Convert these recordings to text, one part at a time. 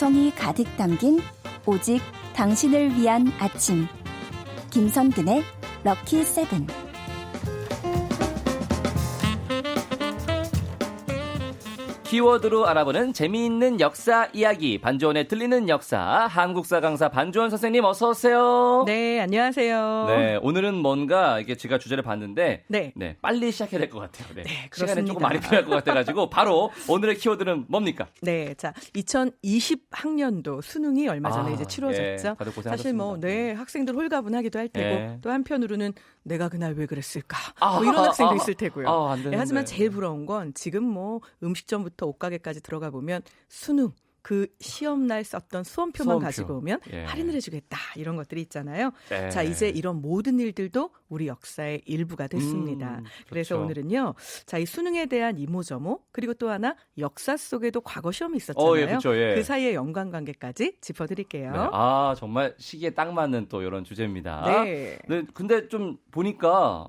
정성이 가득 담긴 오직 당신을 위한 아침. 김선근의 럭키 세븐. 키워드로 알아보는 재미있는 역사 이야기, 반주원의 들리는 역사, 한국사 강사 반주원 선생님 어서 오세요. 네, 안녕하세요. 네, 오늘은 뭔가 이게 제가 주제를 봤는데 네, 빨리 시작해야 될 것 같아요. 네, 그렇습니다. 시간이 조금 많이 필요할 것 같아가지고 바로 오늘의 키워드는 뭡니까? 네, 자, 2020학년도 수능이 얼마 전에 이제 치러졌죠. 예, 다들 고생하셨습니다. 사실 학생들 홀가분하기도 할 테고 예. 또 한편으로는 내가 그날 왜 그랬을까? 이런 학생도 있을 테고요. 안 되는데. 하지만 제일 부러운 건 지금 음식점부터 옷가게까지 들어가 보면 수능 그 시험날 썼던 수험표만 가지고 오면 할인을 해주겠다 이런 것들이 있잖아요. 네. 자, 이제 이런 모든 일들도 우리 역사의 일부가 됐습니다. 그래서 그렇죠. 오늘은요, 자, 이 수능에 대한 이모저모 그리고 또 하나 역사 속에도 과거 시험이 있었잖아요. 예, 그렇죠, 예. 그 사이의 연관관계까지 짚어드릴게요. 네, 정말 시기에 딱 맞는 또 이런 주제입니다. 네. 네, 근데 좀 보니까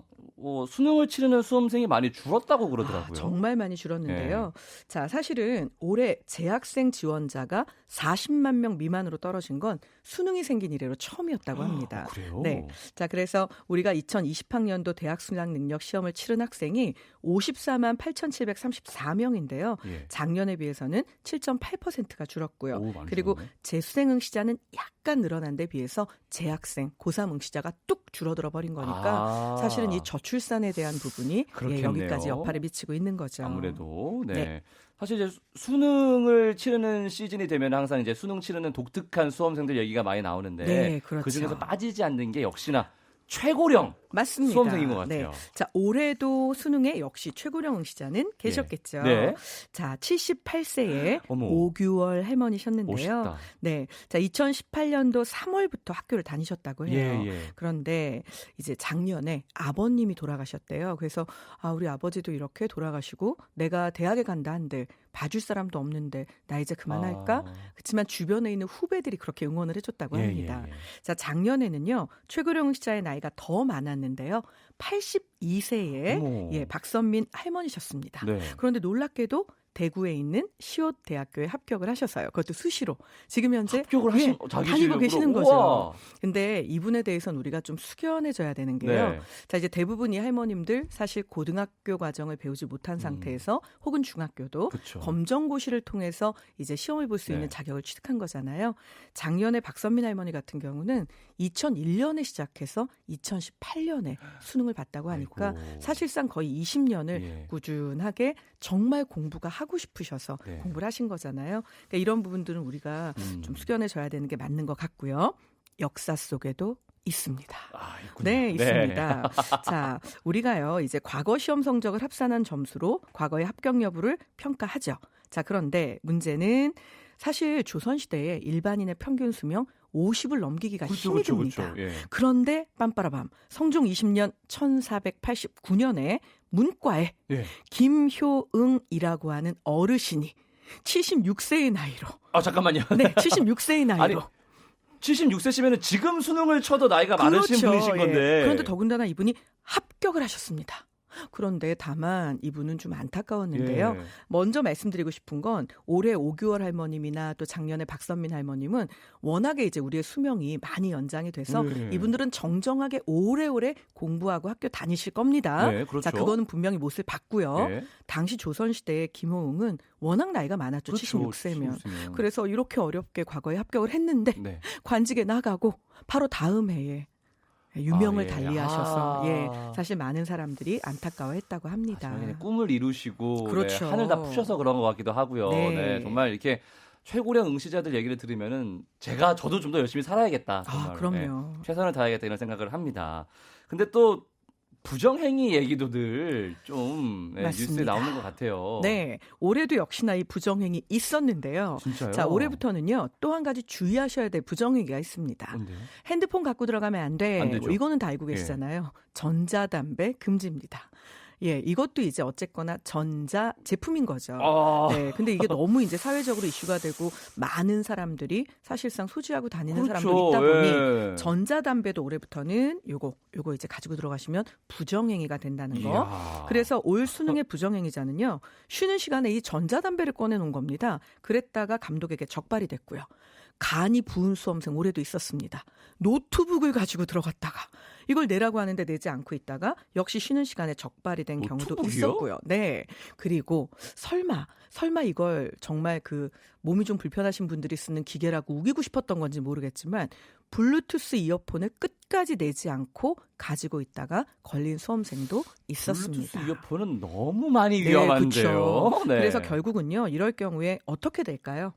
수능을 치르는 수험생이 많이 줄었다고 그러더라고요. 정말 많이 줄었는데요. 자, 사실은 올해 재학생 지원자가 40만 명 미만으로 떨어진 건 수능이 생긴 이래로 처음이었다고 합니다. 그래요? 네. 자, 그래서 우리가 2020학년도 대학 수학 능력 시험을 치른 학생이 54만 8,734명인데요. 예. 작년에 비해서는 7.8%가 줄었고요. 많이 그리고 줄었네. 재수생 응시자는 약간 늘어난 데 비해서 재학생, 고3 응시자가 뚝 줄어들어 버린 거니까 사실은 이 저출산에 대한 부분이 여기까지 여파를 미치고 있는 거죠. 아무래도 네. 사실 이제 수능을 치르는 시즌이 되면 항상 이제 수능 치르는 독특한 수험생들 얘기가 많이 나오는데 네, 그렇죠. 그 중에서 빠지지 않는 게 역시나 최고령 맞습니다. 수험생인 것 같아요. 네. 자, 올해도 수능에 역시 최고령 응시자는 계셨겠죠. 네. 자, 78세의 어머. 오규월 할머니셨는데요. 멋있다. 네. 자, 2018년도 3월부터 학교를 다니셨다고 해요. 예. 그런데 이제 작년에 아버님이 돌아가셨대요. 그래서 우리 아버지도 이렇게 돌아가시고 내가 대학에 간다 한들 봐줄 사람도 없는데 나 이제 그만할까? 그렇지만 주변에 있는 후배들이 그렇게 응원을 해줬다고 합니다. 자, 작년에는요, 최고령 응시자의 나이가 더 많았는데요. 82세의 박선민 할머니셨습니다. 네. 그런데 놀랍게도 대구에 있는 시옷대학교에 합격을 하셔서요. 그것도 수시로. 지금 현재 합격을 다니고 계시는 거죠. 우와. 근데 이분에 대해서는 우리가 좀 숙연해져야 되는 게요. 네. 자, 이제 대부분 이 할머님들 사실 고등학교 과정을 배우지 못한 상태에서 혹은 중학교도 그쵸. 검정고시를 통해서 이제 시험을 볼 수 있는 자격을 취득한 거잖아요. 작년에 박선민 할머니 같은 경우는 2001년에 시작해서 2018년에 수능을 봤다고 하니까 사실상 거의 20년을 꾸준하게 정말 공부가 하고 싶으셔서 공부를 하신 거잖아요. 그러니까 이런 부분들은 우리가 좀 숙연해져야 되는 게 맞는 것 같고요. 역사 속에도 있습니다. 네, 있습니다. 자, 우리가요, 이제 과거 시험 성적을 합산한 점수로 과거의 합격 여부를 평가하죠. 자, 그런데 문제는 사실 조선시대에 일반인의 평균 수명 50을 넘기기가 힘이 듭니다. 그런데 빰빠라밤 성종 20년 1489년에 문과에 김효응이라고 하는 어르신이 76세의 나이로 잠깐만요. 네, 76세의 나이로 76세시면 지금 수능을 쳐도 나이가 많으신 분이신 건데. 그런데 더군다나 이분이 합격을 하셨습니다. 그런데 다만 이분은 좀 안타까웠는데요. 먼저 말씀드리고 싶은 건 올해 오규월 할머님이나 또 작년에 박선민 할머님은 워낙에 이제 우리의 수명이 많이 연장이 돼서 이분들은 정정하게 오래오래 공부하고 학교 다니실 겁니다. 그렇죠. 자, 그거는 분명히 못을 봤고요. 당시 조선시대의 김호응은 워낙 나이가 많았죠. 그렇죠. 76세면. 그래서 이렇게 어렵게 과거에 합격을 했는데 관직에 나가고 바로 다음 해에 유명을 달리하셔서 사실 많은 사람들이 안타까워했다고 합니다. 꿈을 이루시고 그렇죠. 하늘 다 푸셔서 그런 것 같기도 하고요. 정말 이렇게 최고령 응시자들 얘기를 들으면은 저도 좀 더 열심히 살아야겠다. 정말. 그럼요. 최선을 다하겠다 이런 생각을 합니다. 근데 또 부정행위 얘기도 늘 좀 뉴스에 나오는 것 같아요. 네, 올해도 역시나 이 부정행위 있었는데요. 진짜요? 자, 올해부터는요, 또 한 가지 주의하셔야 될 부정행위가 있습니다. 뭔데요? 핸드폰 갖고 들어가면 안 돼. 안 되죠. 이거는 다 알고 계시잖아요. 전자담배 금지입니다. 예, 이것도 이제 어쨌거나 전자 제품인 거죠. 아. 네, 근데 이게 너무 이제 사회적으로 이슈가 되고 많은 사람들이 사실상 소지하고 다니는 그렇죠. 사람도 있다 보니 예. 전자담배도 올해부터는 요거 이제 가지고 들어가시면 부정행위가 된다는 거. 이야. 그래서 올 수능의 부정행위자는요. 쉬는 시간에 이 전자담배를 꺼내놓은 겁니다. 그랬다가 감독에게 적발이 됐고요. 간이 부은 수험생 올해도 있었습니다. 노트북을 가지고 들어갔다가 이걸 내라고 하는데 내지 않고 있다가 역시 쉬는 시간에 적발이 된 경우도 노트북이요? 있었고요. 네. 그리고 설마 이걸 정말 그 몸이 좀 불편하신 분들이 쓰는 기계라고 우기고 싶었던 건지 모르겠지만 블루투스 이어폰을 끝까지 내지 않고 가지고 있다가 걸린 수험생도 있었습니다. 블루투스 이어폰은 너무 많이 네, 위험한데요. 그렇죠. 네. 그래서 결국은요. 이럴 경우에 어떻게 될까요?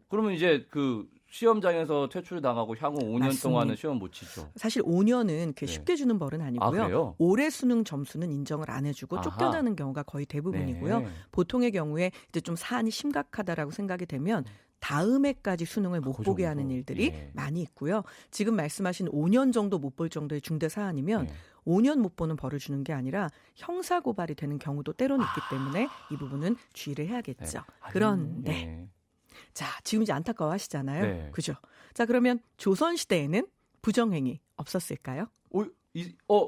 그러면 이제 그 시험장에서 퇴출 당하고 향후 5년 맞습니다. 동안은 시험 못 치죠. 사실 5년은 네. 쉽게 주는 벌은 아, 아니고요. 그래요? 올해 수능 점수는 인정을 안 해주고 아하. 쫓겨나는 경우가 거의 대부분이고요. 네. 보통의 경우에 이제 좀 사안이 심각하다라고 생각이 되면 다음 해까지 수능을 못 그 보게 정도. 하는 일들이 예. 많이 있고요. 지금 말씀하신 5년 정도 못 볼 정도의 중대 사안이면 네. 5년 못 보는 벌을 주는 게 아니라 형사 고발이 되는 경우도 때로는 있기 때문에 이 부분은 주의를 해야겠죠. 아, 그런데 네. 자, 지금 이제 안타까워하시잖아요. 네. 그죠? 자, 그러면 조선 시대에는 부정행위 없었을까요?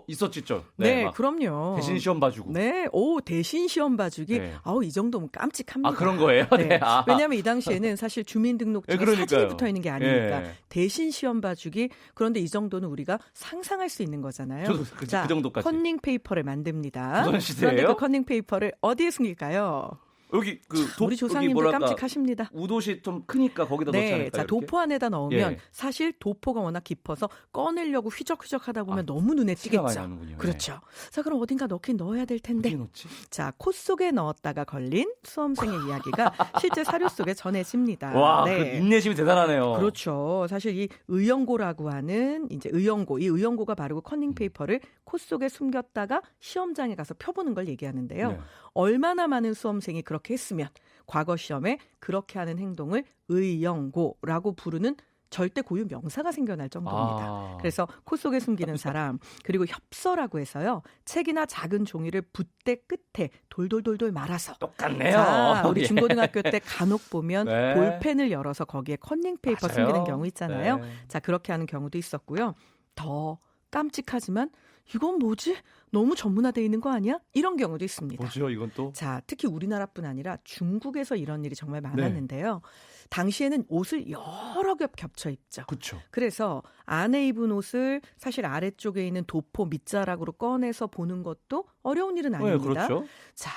있었죠. 네, 막 그럼요. 대신 시험 봐주고. 네, 대신 시험 봐주기. 네. 이 정도면 깜찍합니다. 아, 그런 거예요? 네. 네. 아. 왜냐하면 이 당시에는 사실 주민등록증에 네, 그러니까요. 사진이 붙어 있는 게 아니니까 예. 대신 시험 봐주기. 그런데 이 정도는 우리가 상상할 수 있는 거잖아요. 저도 그 정도까지. 컨닝 페이퍼를 만듭니다. 조선시대예요? 그런데 그 컨닝 페이퍼를 어디에 숨길까요? 여기 그 우리 조상님들 깜찍하십니다. 우도시 좀 크니까 거기다 넣지 않을까요? 자, 도포 안에다 넣으면 예. 사실 도포가 워낙 깊어서 꺼내려고 휘적휘적 하다 보면 너무 눈에 티가 많이 띄겠죠. 나는군요. 그렇죠. 자, 그럼 어딘가 넣어야 될 텐데. 어떻게 넣지? 자, 코 속에 넣었다가 걸린 수험생의 이야기가 실제 사료 속에 전해집니다. 와, 네. 그 인내심이 대단하네요. 그렇죠. 사실 이 의연고라고 하는 이제 이 의연고가 바르고 컨닝 페이퍼를 코 속에 숨겼다가 시험장에 가서 펴보는 걸 얘기하는데요. 네. 얼마나 많은 수험생이 그렇게 했으면 과거 시험에 그렇게 하는 행동을 의연고라고 부르는 절대 고유 명사가 생겨날 정도입니다. 아. 그래서 코 속에 숨기는 사람, 그리고 협서라고 해서요. 책이나 작은 종이를 붓대 끝에 돌돌돌돌 말아서 똑같네요. 자, 우리 예. 중고등학교 때 간혹 보면 네. 볼펜을 열어서 거기에 컨닝 페이퍼 맞아요. 숨기는 경우 있잖아요. 네. 자, 그렇게 하는 경우도 있었고요. 더 깜찍하지만 이건 뭐지? 너무 전문화되어 있는 거 아니야? 이런 경우도 있습니다. 뭐죠, 이건 또? 자, 특히 우리나라뿐 아니라 중국에서 이런 일이 정말 네. 많았는데요. 당시에는 옷을 여러 겹 겹쳐 입죠. 그렇죠. 그래서 안에 입은 옷을 사실 아래쪽에 있는 도포 밑자락으로 꺼내서 보는 것도 어려운 일은 아닙니다. 그렇죠. 자,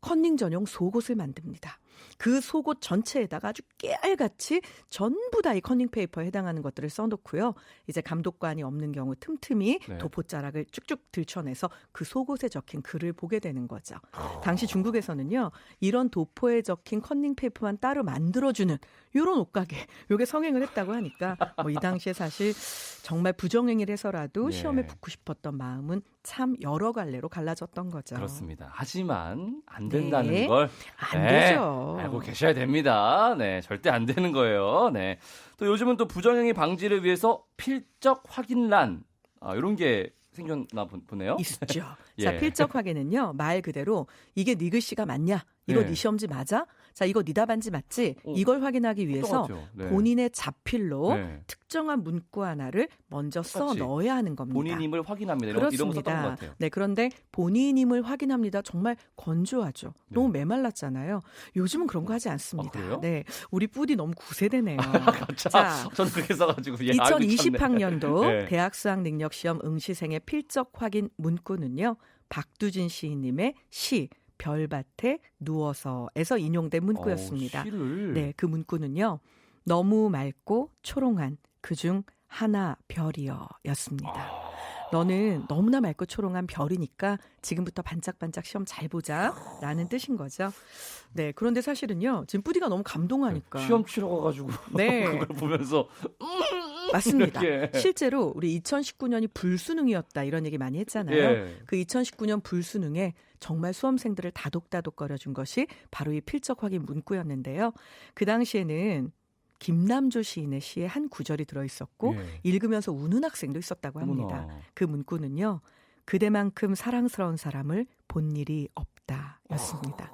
컨닝 전용 속옷을 만듭니다. 그 속옷 전체에다가 아주 깨알같이 전부 다 이 컨닝 페이퍼에 해당하는 것들을 써놓고요. 이제 감독관이 없는 경우 틈틈이 네. 도포자락을 쭉쭉 들춰내서 그 속옷에 적힌 글을 보게 되는 거죠. 당시 중국에서는요. 이런 도포에 적힌 컨닝 페이퍼만 따로 만들어주는 이런 옷가게, 요게 성행을 했다고 하니까 이 당시에 사실 정말 부정행위를 해서라도 네. 시험에 붙고 싶었던 마음은 참 여러 갈래로 갈라졌던 거죠. 그렇습니다. 하지만 안 된다는 네. 걸 안 되죠. 알고 계셔야 됩니다. 네, 절대 안 되는 거예요. 네. 또 요즘은 또 부정행위 방지를 위해서 필적 확인란 이런 게 생겼나 보네요. 있죠. 예. 자, 필적 확인은요. 말 그대로 이게 네 글씨가 맞냐? 이거 네. 네 시험지 맞아? 자, 이거 네 답안지 맞지? 이걸 확인하기 위해서 똑같죠. 네. 본인의 자필로 네. 특정한 문구 하나를 먼저 써 똑같이. 넣어야 하는 겁니다. 본인임을 확인합니다. 이런 거 썼던 것 그렇습니다. 같아요. 네, 그런데 본인임을 확인합니다. 정말 건조하죠. 너무 메말랐잖아요. 요즘은 그런 거 하지 않습니다. 그래요? 네, 우리 뿌디 너무 구세대네요. 자, 저는 그렇게 써가지고 2020학년도 네. 대학 수학 능력 시험 응시생의 필적 확인 문구는요. 박두진 시인님의 시 별밭에 누워서에서 인용된 문구였습니다. 시를. 네, 그 문구는요. 너무 맑고 초롱한 그중 하나 별이여였습니다. 너는 너무나 맑고 초롱한 별이니까 지금부터 반짝반짝 시험 잘 보자라는 뜻인 거죠. 네, 그런데 사실은요. 지금 뿌디가 너무 감동하니까. 시험 치러 가가지고 네. 그걸 보면서 맞습니다. 이렇게. 실제로 우리 2019년이 불수능이었다 이런 얘기 많이 했잖아요. 예. 그 2019년 불수능에 정말 수험생들을 다독다독거려준 것이 바로 이 필적 확인 문구였는데요. 그 당시에는 김남조 시인의 시에 한 구절이 들어있었고 예. 읽으면서 우는 학생도 있었다고 합니다. 어머나. 그 문구는요. 그대만큼 사랑스러운 사람을 본 일이 없다였습니다.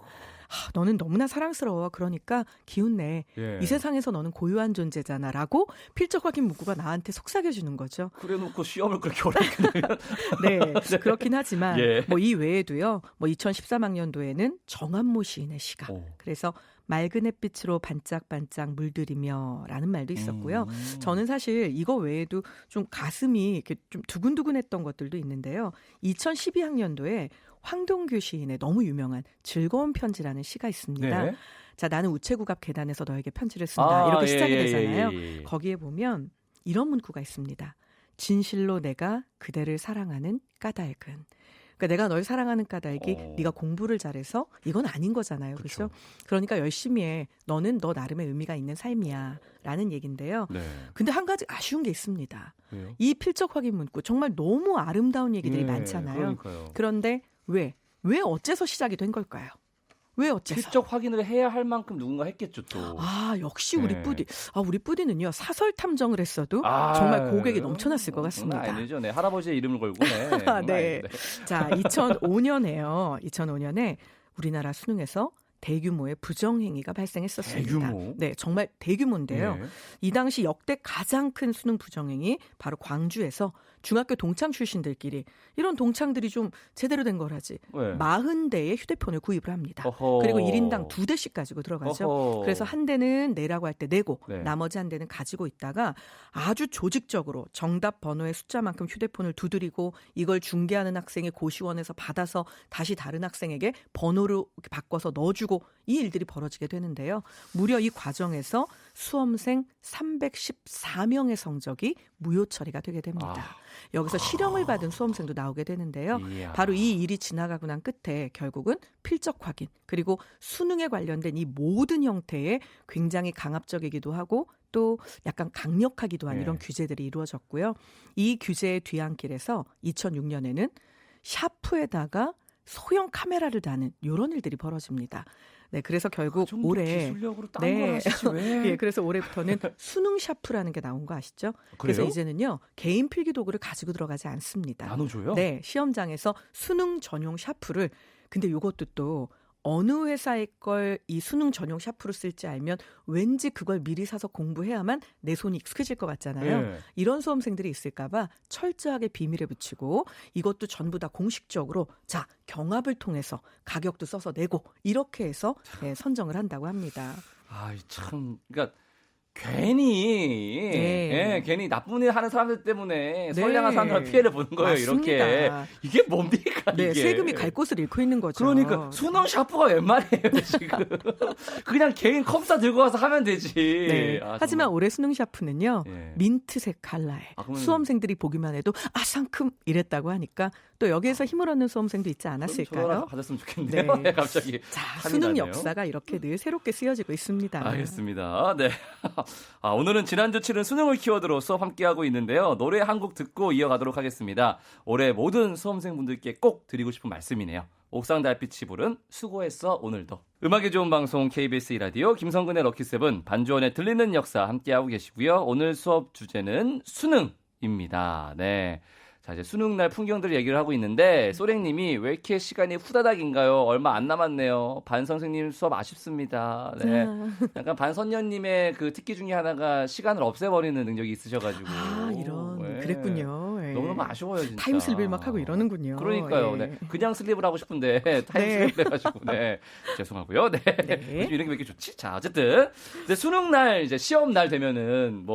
너는 너무나 사랑스러워. 그러니까 기운내. 예. 이 세상에서 너는 고유한 존재잖아. 라고 필적 확인 문구가 나한테 속삭여주는 거죠. 그래놓고 시험을 그렇게 어렵게 내면. 네, 그렇긴 하지만 예. 뭐 이 외에도요. 뭐 2013학년도에는 정한모 시인의 시가. 그래서 맑은 햇빛으로 반짝반짝 물들이며라는 말도 있었고요. 저는 사실 이거 외에도 좀 가슴이 이렇게 좀 두근두근했던 것들도 있는데요. 2012학년도에 황동규 시인의 너무 유명한 즐거운 편지라는 시가 있습니다. 네. 자, 나는 우체국 앞 계단에서 너에게 편지를 쓴다. 이렇게 시작이 되잖아요. 예. 거기에 보면 이런 문구가 있습니다. 진실로 내가 그대를 사랑하는 까닭은. 그러니까 내가 널 사랑하는 까닭이 네가 공부를 잘해서 이건 아닌 거잖아요. 그렇죠? 그러니까 열심히 해. 너는 너 나름의 의미가 있는 삶이야. 라는 얘기인데요. 네. 근데 한 가지 아쉬운 게 있습니다. 왜요? 이 필적 확인 문구 정말 너무 아름다운 얘기들이 예, 많잖아요. 그러니까요. 그런데 왜 어째서 시작이 된 걸까요? 왜 어째서? 필적 확인을 해야 할 만큼 누군가 했겠죠 또. 역시 우리 네. 뿌디. 우리 뿌디는요. 사설 탐정을 했어도 정말 고객이 넘쳐났을 것 같습니다. 아니죠. 네. 할아버지의 이름을 걸고. 네. 네. 자, 2005년에 우리나라 수능에서 대규모의 부정행위가 발생했었습니다. 대규모? 네, 정말 대규모인데요. 네. 이 당시 역대 가장 큰 수능 부정행위 바로 광주에서 중학교 동창 출신들끼리 이런 동창들이 좀 제대로 된 거라지. 네. 40대의 휴대폰을 구입을 합니다. 어허. 그리고 1인당 2대씩 가지고 들어가죠. 어허. 그래서 한 대는 내라고 할 때 내고 네. 나머지 한 대는 가지고 있다가 아주 조직적으로 정답 번호의 숫자만큼 휴대폰을 두드리고 이걸 중개하는 학생이 고시원에서 받아서 다시 다른 학생에게 번호를 바꿔서 넣어주고 이 일들이 벌어지게 되는데요. 무려 이 과정에서 수험생 314명의 성적이 무효 처리가 되게 됩니다. 여기서 실형을 받은 수험생도 나오게 되는데요. 이야. 바로 이 일이 지나가고 난 끝에 결국은 필적 확인 그리고 수능에 관련된 이 모든 형태의 굉장히 강압적이기도 하고 또 약간 강력하기도 한 네. 이런 규제들이 이루어졌고요. 이 규제의 뒤안길에서 2006년에는 샤프에다가 소형 카메라를 다는 이런 일들이 벌어집니다. 네, 그래서 결국 올해 기술력으로 딴 걸 하시지 왜? 예, 그래서 올해부터는 수능 샤프라는 게 나온 거 아시죠? 그래서 그래요? 이제는요 개인 필기 도구를 가지고 들어가지 않습니다. 나눠줘요? 네, 시험장에서 수능 전용 샤프를 근데 이것도 또 어느 회사의 걸 이 수능 전용 샤프로 쓸지 알면 왠지 그걸 미리 사서 공부해야만 내 손이 익숙해질 것 같잖아요. 네. 이런 수험생들이 있을까 봐 철저하게 비밀에 붙이고 이것도 전부 다 공식적으로 자 경합을 통해서 가격도 써서 내고 이렇게 해서 선정을 한다고 합니다. 참, 그러니까 괜히 괜히 나쁜 일 하는 사람들 때문에 선량한 사람들은 피해를 보는 거예요. 맞습니다. 이렇게 이게 뭡니까? 네, 이게 세금이 갈 곳을 잃고 있는 거죠. 그러니까 수능 샤프가 웬 말이에요 지금? 그냥 개인 컴퓨터 들고 와서 하면 되지. 네. 하지만 올해 수능 샤프는요 예. 민트색 칼라에 그러면... 수험생들이 보기만 해도 상큼 이랬다고 하니까 또 여기에서 힘을 얻는 수험생도 있지 않았을까요? 가졌으면 좋겠네요. 네. 갑자기 자, 한이나네요. 수능 역사가 이렇게 늘 새롭게 쓰여지고 있습니다. 알겠습니다. 네. 오늘은 지난주 치른 수능을 키워드로 수업 함께하고 있는데요. 노래 한 곡 듣고 이어가도록 하겠습니다. 올해 모든 수험생분들께 꼭 드리고 싶은 말씀이네요. 옥상 달빛이 부른 수고했어 오늘도. 음악이 좋은 방송 KBS 2라디오 김성근의 럭키세븐 반주원의 들리는 역사 함께하고 계시고요. 오늘 수업 주제는 수능입니다. 네. 자, 이제 수능날 풍경들 얘기를 하고 있는데 소랭님이 왜 이렇게 시간이 후다닥인가요? 얼마 안 남았네요. 반 선생님 수업 아쉽습니다. 네. 약간 반 선녀님의 그 특기 중에 하나가 시간을 없애버리는 능력이 있으셔가지고. 이런 네. 그랬군요. 네. 너무너무 아쉬워요, 진짜. 타임슬립 막 하고 이러는군요. 그러니까요. 네. 네. 그냥 슬립을 하고 싶은데 타임슬립 해가지고 네. 죄송하고요. 네. 네. 이런 게 왜 이렇게 좋지? 자, 어쨌든 근데 수능날 이제 시험날 되면은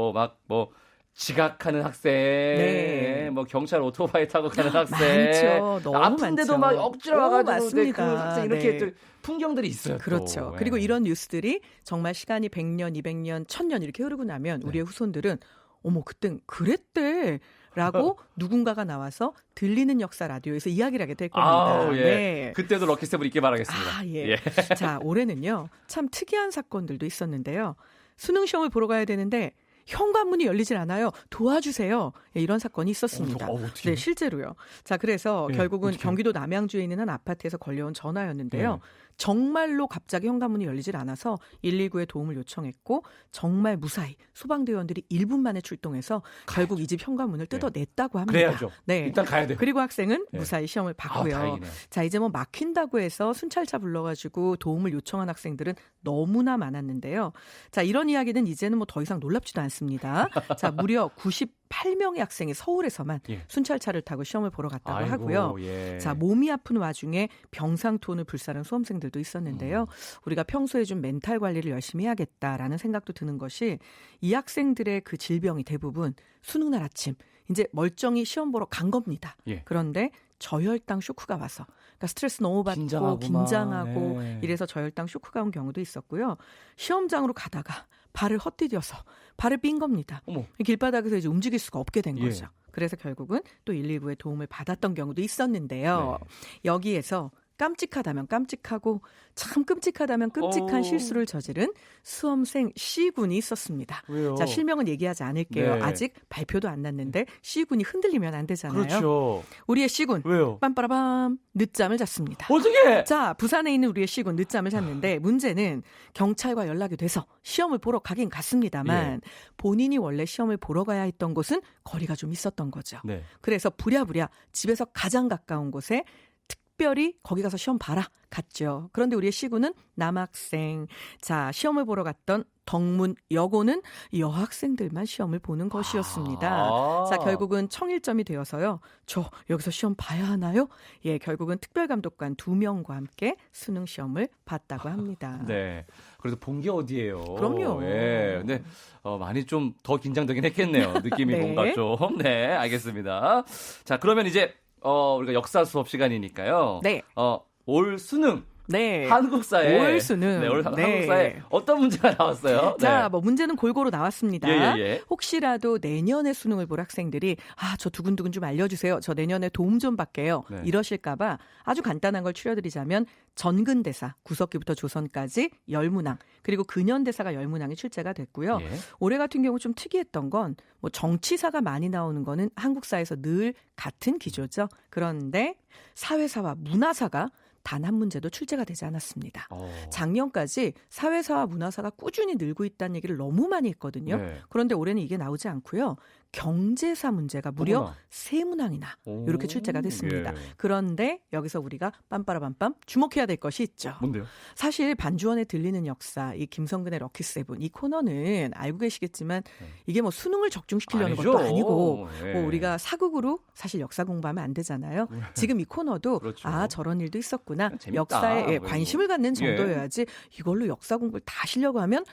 지각하는 학생, 네. 경찰 오토바이 타고 가는 학생, 많죠. 너무 아픈데도 많죠. 막 억지로 와가지고 맞습니다. 그 학생 이렇게 네. 또 풍경들이 있어요. 그렇죠. 또. 그리고 네. 이런 뉴스들이 정말 시간이 100년, 200년, 1000년 이렇게 흐르고 나면 우리의 후손들은 어머 그땐 그랬대. 라고 누군가가 나와서 들리는 역사 라디오에서 이야기를 하게 될 겁니다. 예. 네. 그때도 럭키세븐 있게 바라겠습니다. 예. 자, 올해는요. 참 특이한 사건들도 있었는데요. 수능 시험을 보러 가야 되는데 현관문이 열리질 않아요. 도와주세요. 예, 이런 사건이 있었습니다. 어떻게? 네, 실제로요. 자, 그래서 예, 결국은 어떡해요? 경기도 남양주에 있는 한 아파트에서 걸려온 전화였는데요. 예. 정말로 갑자기 현관문이 열리질 않아서 119에 도움을 요청했고 정말 무사히 소방대원들이 1분 만에 출동해서 결국 이 집 현관문을 뜯어냈다고 합니다. 그래야죠. 네. 일단 가야 돼요. 그리고 학생은 예. 무사히 시험을 아, 봤고요. 다행이네요. 자, 이제 뭐 막힌다고 해서 순찰차 불러가지고 도움을 요청한 학생들은 너무나 많았는데요. 자, 이런 이야기는 이제는 뭐 더 이상 놀랍지도 않습니다. 자, 무려 98명의 학생이 서울에서만 예. 순찰차를 타고 시험을 보러 갔다고 아이고, 하고요. 예. 자, 몸이 아픈 와중에 병상투혼을 불사른 수험생들도 있었는데요. 우리가 평소에 좀 멘탈 관리를 열심히 해야겠다라는 생각도 드는 것이 이 학생들의 그 질병이 대부분 수능날 아침 이제 멀쩡히 시험 보러 간 겁니다. 예. 그런데 저혈당 쇼크가 와서 그러니까 스트레스 너무 받고 긴장하고 긴장하고 막, 예. 이래서 저혈당 쇼크가 온 경우도 있었고요. 시험장으로 가다가 발을 헛디뎌서 발을 삔 겁니다. 어머. 길바닥에서 이제 움직일 수가 없게 된 예. 거죠. 그래서 결국은 또 119의 도움을 받았던 경우도 있었는데요. 네. 여기에서 깜찍하다면 깜찍하고 참 끔찍하다면 끔찍한 어. 실수를 저지른 수험생 C군이 있었습니다. 왜요? 자, 실명은 얘기하지 않을게요. 네. 아직 발표도 안 났는데 C군이 흔들리면 안 되잖아요. 그렇죠. 우리의 C군 왜요? 빰빠라밤 늦잠을 잤습니다. 어떻게? 자, 부산에 있는 우리의 C군 늦잠을 잤는데 문제는 경찰과 연락이 돼서 시험을 보러 가긴 갔습니다만 본인이 원래 시험을 보러 가야 했던 곳은 거리가 좀 있었던 거죠. 네. 그래서 부랴부랴 집에서 가장 가까운 곳에 특별히 거기 가서 시험 봐라 갔죠. 그런데 우리의 C군은 남학생. 자, 시험을 보러 갔던 덕문 여고는 여학생들만 시험을 보는 것이었습니다. 아. 자, 결국은 청일점이 되어서요. 저 여기서 시험 봐야 하나요? 예, 결국은 특별감독관 2명과 함께 수능 시험을 봤다고 합니다. 네. 그래도 본 게 어디예요? 그럼요. 예. 근데 많이 좀 더 긴장되긴 했겠네요. 느낌이 네. 뭔가 좀. 네, 알겠습니다. 자, 그러면 이제 우리가 역사 수업 시간이니까요. 네. 올 수능 네. 한국사에 올 수능. 네, 올 네. 한국사에 어떤 문제가 나왔어요? 자, 네. 뭐 문제는 골고루 나왔습니다. 예. 혹시라도 내년에 수능을 볼 학생들이 저 두근두근 좀 알려주세요. 저 내년에 도움 좀 받게요. 네. 이러실까 봐 아주 간단한 걸 추려드리자면 전근대사, 구석기부터 조선까지 10문항, 그리고 근현대사가 10문항이 출제가 됐고요. 예. 올해 같은 경우 좀 특이했던 건 뭐 정치사가 많이 나오는 거는 한국사에서 늘 같은 기조죠. 그런데 사회사와 문화사가 단 한 문제도 출제가 되지 않았습니다. 작년까지 사회사와 문화사가 꾸준히 늘고 있다는 얘기를 너무 많이 했거든요. 네. 그런데 올해는 이게 나오지 않고요. 경제사 문제가 무려 어머나. 3문항이나 오. 이렇게 출제가 됐습니다. 예. 그런데 여기서 우리가 빰빠라밤빰 주목해야 될 것이 있죠. 뭔데요? 사실 반주원에 들리는 역사, 이 김성근의 럭키세븐, 이 코너는 알고 계시겠지만 이게 뭐 수능을 적중시키려는 아니죠. 것도 아니고 예. 뭐 우리가 사극으로 사실 역사 공부하면 안 되잖아요. 지금 이 코너도 그렇죠. 저런 일도 있었구나. 재밌다. 역사에 뭐 관심을 갖는 정도여야지 이걸로 역사 공부를 다 하시려고 하면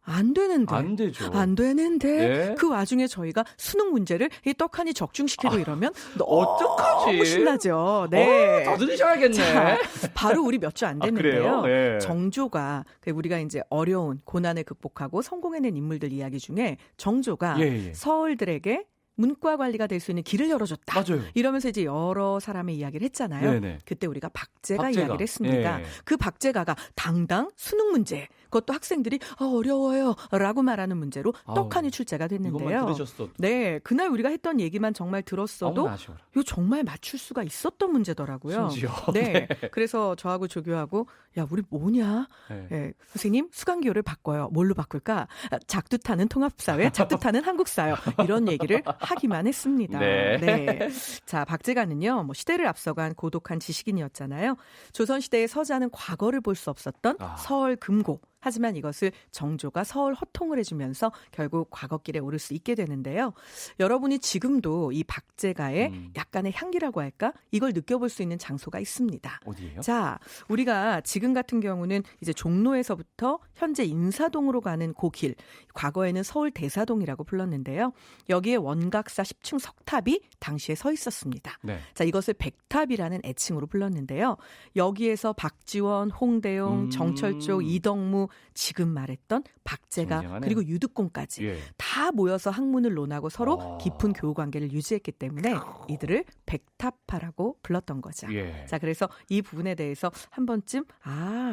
안 되는데. 안 되죠. 안 되는데 네. 그 와중에 저희가 수능 문제를 이 떡하니 적중시키고 이러면 어떡하지? 너무 신나죠. 네. 더 들으셔야겠네. 자, 바로 우리 몇 주 안 됐는데요. 그래요? 예. 정조가 우리가 이제 어려운 고난을 극복하고 성공해낸 인물들 이야기 중에 정조가 예. 서울들에게 문과 관리가 될 수 있는 길을 열어줬다. 맞아요. 이러면서 이제 여러 사람의 이야기를 했잖아요. 네네. 그때 우리가 박제가 박제가. 이야기를 했습니다. 예. 그 박제가가 당당 수능 문제, 그것도 학생들이 어려워요 라고 말하는 문제로 떡하니 출제가 이것만 됐는데요. 들으셨어. 네, 그날 우리가 했던 얘기만 정말 들었어도 아쉬워라. 이거 정말 맞출 수가 있었던 문제더라고요. 심지어. 네. 그래서 저하고 조교하고 야 우리 뭐냐? 네. 예, 선생님 수강기호를 바꿔요. 뭘로 바꿀까? 작두타는 통합사회, 작두타는 한국사요. 이런 얘기를 하기만 했습니다. 네. 자, 박제가는요. 뭐 시대를 앞서간 고독한 지식인이었잖아요. 조선시대의 서자는 과거를 볼 수 없었던 서울 금고. 하지만 이것을 정조가 서울 허통을 해주면서 결국 과거길에 오를 수 있게 되는데요. 여러분이 지금도 이 박제가의 약간의 향기라고 할까? 이걸 느껴볼 수 있는 장소가 있습니다. 어디예요? 자, 우리가 지금 같은 경우는 이제 종로에서부터 현재 인사동으로 가는 그 길, 과거에는 서울 대사동이라고 불렀는데요. 여기에 원각사 10층 석탑이 당시에 서 있었습니다. 네. 자, 이것을 백탑이라는 애칭으로 불렀는데요. 여기에서 박지원, 홍대용, 정철조, 이덕무, 지금 말했던 박제가 쟁쟁하네. 그리고 유득공까지 예. 다 모여서 학문을 논하고 서로 깊은 교우 관계를 유지했기 때문에 이들을 백탑파라고 불렀던 거죠. 예. 자, 그래서 이 부분에 대해서 한 번쯤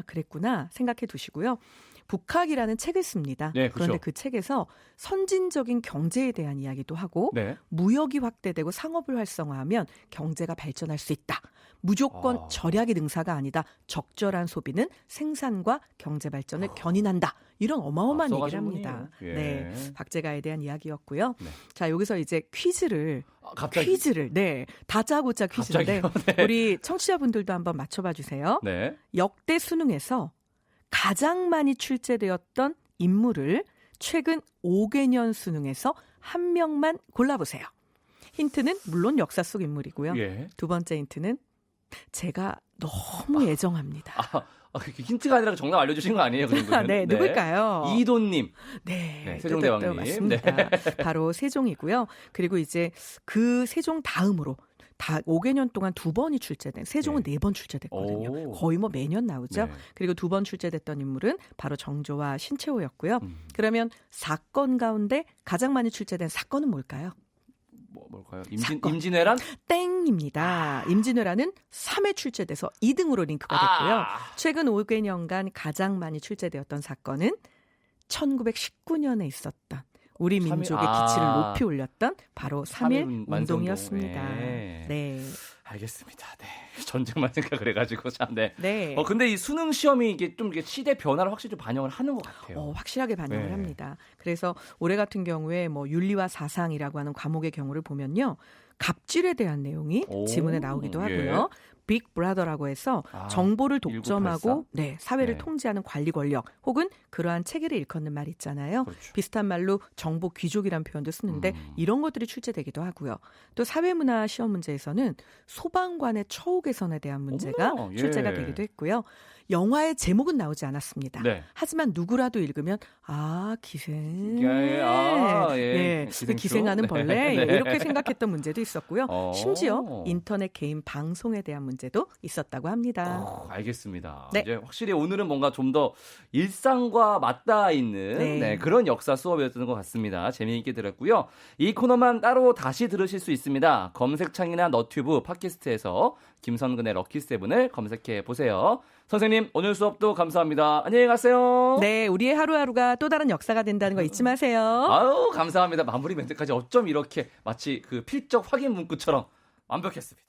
그랬구나 생각해 두시고요. 북학이라는 책을 씁니다. 네, 그렇죠. 그런데 그 책에서 선진적인 경제에 대한 이야기도 하고 네. 무역이 확대되고 상업을 활성화하면 경제가 발전할 수 있다. 무조건 절약이 능사가 아니다. 적절한 소비는 생산과 경제 발전을 견인한다. 이런 어마어마한 얘기를 합니다. 예. 네, 박제가에 대한 이야기였고요. 네. 자, 여기서 이제 퀴즈를 갑자기 네, 다짜고짜 퀴즈인데 네. 우리 청취자분들도 한번 맞춰봐 주세요. 네. 역대 수능에서 가장 많이 출제되었던 인물을 최근 5개년 수능에서 한 명만 골라보세요. 힌트는 물론 역사 속 인물이고요. 예. 두 번째 힌트는 제가 너무 애정합니다. 힌트가 아니라 정답 알려주신 거 아니에요? 그 정도면? 네, 누굴까요? 이도님. 네, 세종대왕님. 맞습니다. 바로 세종이고요. 그리고 이제 그 세종 다음으로 다 5개년 동안 2번이 출제된 세종은 네. 4번 출제됐거든요. 오. 거의 뭐 매년 나오죠. 네. 그리고 2번 출제됐던 인물은 바로 정조와 신채호였고요. 그러면 사건 가운데 가장 많이 출제된 사건은 뭘까요? 뭘까요? 사건. 임진왜란? 땡입니다. 임진왜란은 3회 출제돼서 2등으로 링크가 됐고요. 최근 5개년간 가장 많이 출제되었던 사건은 1919년에 있었던 우리 민족의 기치를 높이 올렸던 바로 3.1 운동이었습니다. 네. 알겠습니다. 네. 전쟁만 생각을 해가지고 참. 네. 네. 근데 이 수능 시험이 이게 좀 이게 시대 변화를 확실히 좀 반영을 하는 것 같아요. 확실하게 반영을 네. 합니다. 그래서 올해 같은 경우에 뭐 윤리와 사상이라고 하는 과목의 경우를 보면요. 갑질에 대한 내용이 지문에 나오기도 하고요. 빅 브라더라고 해서 정보를 독점하고 사회를 네. 통제하는 관리 권력 혹은 그러한 체계를 일컫는 말 있잖아요. 그렇죠. 비슷한 말로 정보 귀족이라는 표현도 쓰는데 이런 것들이 출제되기도 하고요. 또 사회문화 시험 문제에서는 소방관의 처우 개선에 대한 문제가 어머나, 예. 출제가 되기도 했고요. 영화의 제목은 나오지 않았습니다. 네. 하지만 누구라도 읽으면 기생. 예. 그 기생하는 벌레 네. 이렇게 생각했던 문제도 있었고요. 심지어 인터넷 개인 방송에 대한 문제도 있었다고 합니다. 알겠습니다. 네. 이제 확실히 오늘은 뭔가 좀 더 일상과 맞닿아 있는 그런 역사 수업이었던 것 같습니다. 재미있게 들었고요. 이 코너만 따로 다시 들으실 수 있습니다. 검색창이나 너튜브, 팟캐스트에서 김선근의 럭키세븐을 검색해 보세요. 선생님, 오늘 수업도 감사합니다. 안녕히 가세요. 네, 우리의 하루하루가 또 다른 역사가 된다는 거 잊지 마세요. 아유, 감사합니다. 마무리 멘트까지 어쩜 이렇게 마치 그 필적 확인 문구처럼 완벽했습니다.